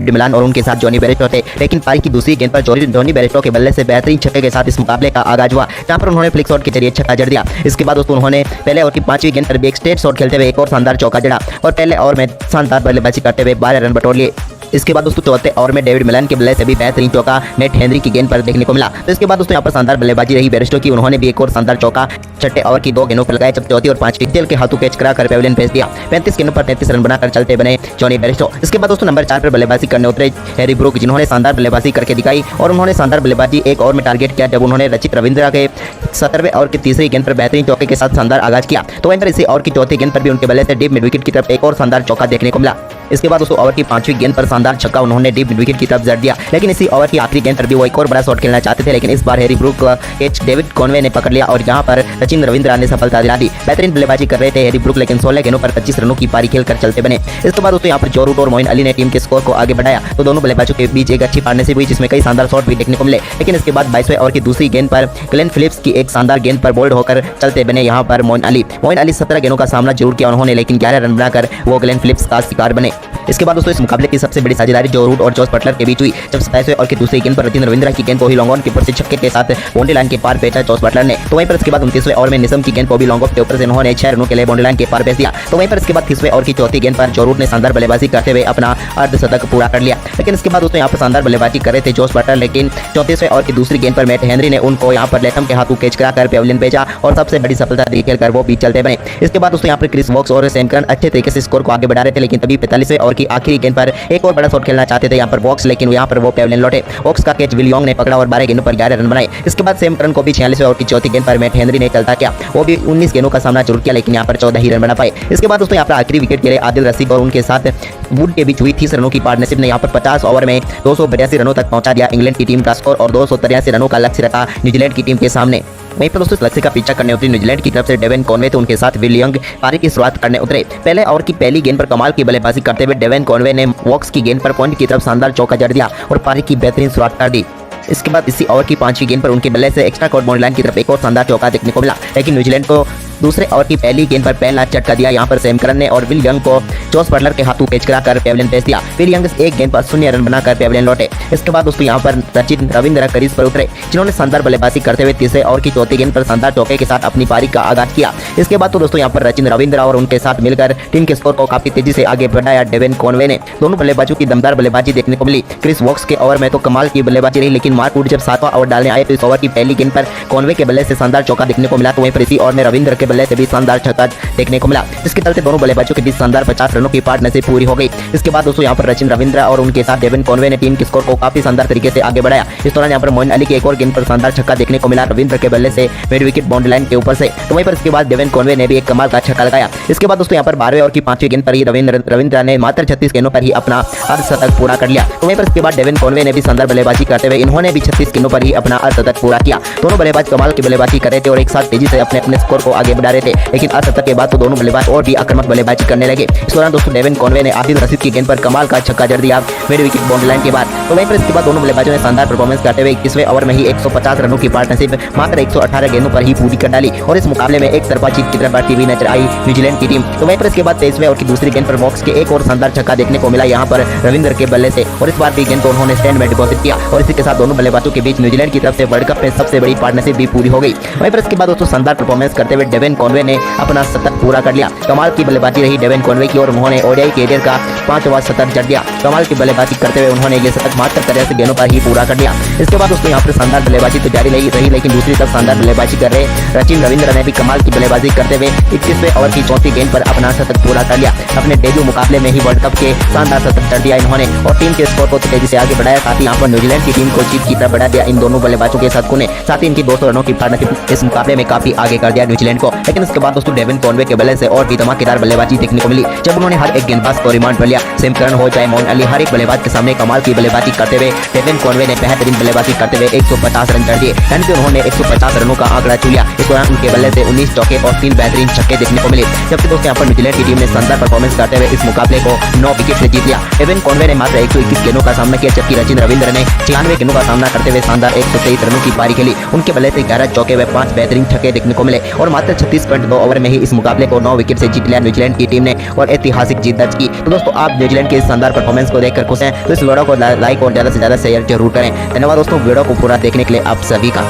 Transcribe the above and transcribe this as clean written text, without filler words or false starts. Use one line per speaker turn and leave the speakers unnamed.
David मिलान और उनके साथ जॉनी बेयरस्टो थे, लेकिन पारी की दूसरी गेंद पर जॉनी बेयरस्टो के बल्ले से बेहतरीन छक्के के साथ इस मुकाबले का आगाज हुआ, जहां पर उन्होंने फ्लिक शॉट के जरिए छक्का जड़ दिया। इसके बाद दोस्तों उन्होंने पहले ओवर की 5वीं गेंद पर भी एक स्ट्रेट शॉट खेलते हुए एक और शानदार चौका जड़ा और पहले ओवर में शानदार बल्लेबाजी करते हुए 12 रन बटोर लिए। इसके बाद दोस्तों चौथे ओवर में डेविड मिलान के बल्ले से भी बेहतरीन चौका नेट हेनरी की गेंद पर देखने को मिला। तो इसके बाद दोस्तों यहाँ पर शानदार बल्लेबाजी रही बेयरस्टो की, उन्होंने भी एक और शानदार चौका छठे ओवर की 2 गेंदों पर लगाए, जब चौथी और 5वीं तेल के हाथों कैच कराकर पेविलियन भेज दिया। 35 गेंदों पर 33 रन बनाकर चलते बने जॉनी बेयरस्टो। इसके बाद दोस्तों नंबर 4 पर बल्लेबाजी करने उतरे हैरी ब्रूक, जिन्होंने शानदार बल्लेबाजी करके दिखाई और उन्होंने शानदार बल्लेबाजी एक ओवर में टारगेट किया, जब उन्होंने रचित रविंद्रा के 17वें ओवर की तीसरी गेंद पर बेहतरीन चौके के साथ शानदार आगाज किया। तो वहीं पर इसी ओवर की चौथी गेंद पर भी उनके बल्ले से डीप मिड विकेट की तरफ एक और शानदार चौका देखने को मिला। इसके बाद दोस्तों ओवर की 5वीं गेंद पर शानदार छक्का उन्होंने डीप मिड विकेट की तरफ जड़ दिया, लेकिन इसी ओवर की आखिरी गेंद पर भी वो एक और बड़ा शॉट खेलना चाहते थे, लेकिन इस बार हैरी ब्रूक का कैच डेविड कॉनवे ने पकड़ लिया और यहां पर सचिन रविंद्रा ने सफलता दिला दी। बेहतरीन बल्लेबाजी कर रहे थे हैरी ब्रूक, लेकिन 16 गेंदों पर 25 रनों की पारी खेलकर चलते बने। इसके बाद दोस्तों यहां पर जो रूट और मोइन अली ने टीम के स्कोर को आगे बढ़ाया, तो दोनों बल्लेबाजों के बीच एक अच्छी पार्टनरशिप हुई, जिसमें कई शानदार शॉट भी देखने को मिले। लेकिन इसके बाद 22वें ओवर की दूसरी गेंद पर ग्लेन फिलिप्स की एक शानदार गेंद पर बोल्ड होकर चलते बने यहां पर मोइन अली 17 गेंदों का सामना जरूर किया उन्होंने, लेकिन 11 रन बनाकर वो ग्लेन फिलिप्स का शिकार बने। इसके बाद दोस्तों इस मुकाबले की सबसे बड़ी साझेदारी जो रूट और जॉस बटलर के बीच हुई, जब 27वें ओवर की दूसरी गेंद पर रचिन रविंद्रा की गेंद को ही लॉन्ग ऑन के ऊपर से छक्के के साथ बाउंड्री लाइन के पार भेजा जॉस बटलर ने। तो वहीं पर इसके बाद 29वें ओवर में निसम की गेंद को भी लॉन्ग ऑफ के ऊपर से उन्होंने 6 रनों के लिए बाउंड्री लाइन के पार भेज दिया। तो वहीं पर इसके बाद 30वें ओवर की चौथी गेंद पर जो रूट ने शानदार बल्लेबाजी करते हुए अपना अर्धशतक पूरा कर लिया। लेकिन इसके बाद दोस्तों यहाँ पर शानदार बल्लेबाजी कर रहे थे जॉस बटलर, लेकिन 34वें ओवर की दूसरी गेंद पर मैट हेनरी ने उनको यहाँ पर लेथम के हाथों कैच कराकर पेविलियन भेजा और सबसे बड़ी सफलता खेलकर वो बीच चलते बने। इसके बाद दोस्तों यहाँ पर क्रिस वॉक्स और सैम करन अच्छे तरीके से स्कोर को आगे बढ़ा रहे थे, लेकिन तभी 45वें ओवर की आखिरी गेंद पर एक और बड़ा शॉट खेलना चाहते थे यहाँ पर वॉक्स, लेकिन यहाँ पर वो पेविलियन लौटे। वॉक्स का कैच विल यॉन्ग ने पकड़ा और 12 गेंदों पर 11 रन बनाए। इसके बाद सैम करन को भी 46वें ओवर की चौथी गेंद पर मैट हेनरी ने चलता किया, वो भी 19 गेंदों का सामना जरूर किया, लेकिन यहाँ पर 14 ही रन बना पाए। इसके बाद दोस्तों यहाँ पर आखिरी विकेट के लिए आदिल रशीद और उनके साथ वुड के बीच हुई 30 रनों की पार्टनरशिप ने यहाँ पर 50 ओवर में 282 रनों तक पहुंचा दिया इंग्लैंड की टीम का स्कोर और 283 रनों का लक्ष्य रखा न्यूजीलैंड की टीम के सामने। वहीं पर दोस्तों लक्ष्य का पीछा करने उतरी न्यूजीलैंड की तरफ से डेवन कॉनवे, तो उनके साथ विल यंग पारी की शुरुआत करने उतरे। पहले ओवर की पहली गेंद पर कमाल की बल्लेबाजी करते हुए डेवन कॉनवे ने वॉक्स की गेंद पर पॉइंट की तरफ शानदार चौका जड़ दिया और पारी की बेहतरीन शुरुआत कर दी। इसके बाद इसी ओवर की 5वीं गेंद पर उनके बल्ले से एक्स्ट्रा कॉर्ड बाउंड्री लाइन की तरफ एक और शानदार चौका देखने को मिला, लेकिन न्यूजीलैंड को दूसरे ओवर की पहली गेंद पर पहला झटका दिया यहाँ पर सैम करन ने और विल यंग को जॉस बटलर के हाथों कैच कराकर पेविलियन भेज दिया। विल यंग एक गेंद पर 0 रन बनाकर पेविलियन लौटे। इसके बाद दोस्तों यहाँ पर रचिन रविंद्रा क्रीज पर उतरे, जिन्होंने शानदार बल्लेबाजी करते हुए तीसरे ओवर की चौथी गेंद पर शानदार चौके के साथ अपनी पारी का आगाज किया। इसके बाद तो दोस्तों यहाँ पर रचिन रविंद्रा और उनके साथ मिलकर टीम के स्कोर को काफी तेजी से आगे बढ़ाया डेवन कॉनवे ने। दोनों बल्लेबाजों की दमदार बल्लेबाजी देखने को मिली। क्रिस वॉक्स के ओवर में तो कमाल की बल्लेबाजी रही, लेकिन मार्क वुड जब 7वां ओवर डालने आए तो इस ओवर की पहली गेंद पर कॉनवे के बल्ले से शानदार चौका देखने को मिला, तो वहीं पर इसी ओवर में रविंद्र के बल्ले से भी शानदार छक्का देखने को मिला, जिसके चलते दोनों बल्लेबाजों के बीच शानदार 50 रनों की पार्टनरशिप पूरी हो गई। इसके बाद दोस्तों यहाँ पर रचिन रविंद्रा और उनके साथ डेवन कॉनवे ने टीम के स्कोर को काफी शानदार तरीके से आगे बढ़ाया। इस दौरान यहाँ पर मोइन अली की एक और गेंद पर शानदार छक्का देखने को मिला रविंद्र के बल्ले से मिड विकेट बाउंड्री लाइन के ऊपर से, तो वहीं पर इसके बाद डेवन कॉनवे ने भी एक कमाल का छक्का लगाया। इसके बाद दोस्तों यहाँ पर 12वें ओवर की 5वीं गेंद पर ही रविंद्र ने मात्र 36 गेंदों पर ही अपना अर्धशतक पूरा कर लिया। तो वहीं पर इसके बाद डेवन कॉनवे ने भी शानदार बल्लेबाजी करते हुए इन्होंने भी 36 गेंदों पर ही अपना अर्धशतक पूरा किया। दोनों बल्लेबाज कमाल की बल्लेबाजी कर रहे थे और एक साथ तेजी से अपने अपने स्कोर को आगे बढ़ा रहे थे, लेकिन अर्धशतक के बाद तो दोनों बल्लेबाज और भी आक्रामक बल्लेबाजी करने लगे। इस दौरान दोस्तों डेवन कॉनवे ने आदिल रशीद की गेंद पर कमाल का छक्का जड़ दिया मिड विकेट बाउंड्री लाइन के बाद। तो वहीं पर इसके बाद दोनों बल्लेबाजों ने शानदार परफॉर्मेंस करते हुए 21वें ओवर में ही 150 रनों की पार्टनरशिप मात्र 118 गेंदों पर ही पूरी कर डाली और इस मुकाबले में एक तरफा जीत की तरफ बढ़ती हुई नजर आई न्यूजीलैंड की टीम। तो वहीं पर इसके बाद 23वें ओवर की दूसरी गेंद पर वॉक्स के एक और शानदार छक्का देखने को मिला यहाँ पर रविंद्र के बल्ले से, और इस बार भी गेंद को उन्होंने स्टैंड में डिपॉजिट किया और इसी के साथ दोनों बल्लेबाजों के बीच न्यूजीलैंड की तरफ से वर्ल्ड कप में सबसे बड़ी पार्टनरशिप भी पूरी हो गई। वहीं पर इसके बाद दोस्तों शानदार परफॉर्मेंस करते हुए डेवन कॉनवे ने अपना शतक पूरा कर लिया। कमाल की बल्लेबाजी रही डेवन कॉनवे की और उन्होंने ओडीआई कैरियर का 5वां शतक जड़ दिया। कमाल की बल्लेबाजी करते हुए उन्होंने ये शतक मात्र 83 गेंदों पर ही पूरा कर दिया। इसके बाद दोस्तों यहाँ पर शानदार बल्लेबाजी तो जारी रही, लेकिन दूसरी तरफ शानदार बल्लेबाजी कर रहे रचिन रविंद्र ने भी कमाल की बल्लेबाजी करते हुए 21वें ओवर की चौथी गेंद पर अपना शतक पूरा कर लिया। अपने डेब्यू मुकाबले में ही वर्ल्ड कप के शानदार शतक जड़ दिया इन्होंने और टीम के स्कोर को तेजी से आगे बढ़ाया, साथ ही यहाँ पर न्यूजीलैंड की टीम को जीत की तरफ बढ़ा दिया इन दोनों बल्लेबाजों के शतकों ने। साथ ही इनकी 200 रनों की पार्टनरशिप इस मुकाबले में काफी आगे कर दिया न्यूजीलैंड को। लेकिन इसके बाद दोस्तों डेवन कॉनवे के बल्ले से और भी धमाकेदार बल्लेबाजी देखने को मिली, जब उन्होंने हर एक गेंदबाज को रिमांड पर लिया। सैम करन हो चाहे मोइन अली, हर एक बल्लेबाज के सामने कमाल की बल्लेबाजी बल्लेबाजी करते हुए डेविन कॉनवे ने बेहतरीन बल्लेबाजी करते हुए 150 रन जड़ दिए, यानी कि उन्होंने 150 रनों का आंकड़ा छू लिया। इस दौरान उनके बल्ले से 19 चौके और 3 बेहतरीन छक्के देखने को मिले। जबकि दोस्तों यहाँ पर न्यूजीलैंड की टीम ने शानदार परफॉर्मेंस करते हुए इस मुकाबले को 9 विकेट से जीत लिया। डेविन कॉनवे ने मात्र 121 गेंदों का सामना किया, जबकि सचिन रविंद्र ने 96 गेंदों का सामना करते हुए शानदार 123 रनों की पारी खेली। उनके बल्ले से 11 चौके व 5 बेहतरीन छक्के देखने को मिले और मात्र 36.2 ओवर में ही इस मुकाबले को 9 विकेट से जीत लिया न्यूजीलैंड की टीम ने और ऐतिहासिक जीत दर्ज की। तो दोस्तों आप न्यूजीलैंड के इस शानदार परफॉर्मेंस को देखकर खुश हैं तो इस वीडियो को लाइक और ज़्यादा से ज़्यादा शेयर जरूर करें। धन्यवाद दोस्तों वीडियो को पूरा देखने के लिए आप सभी का।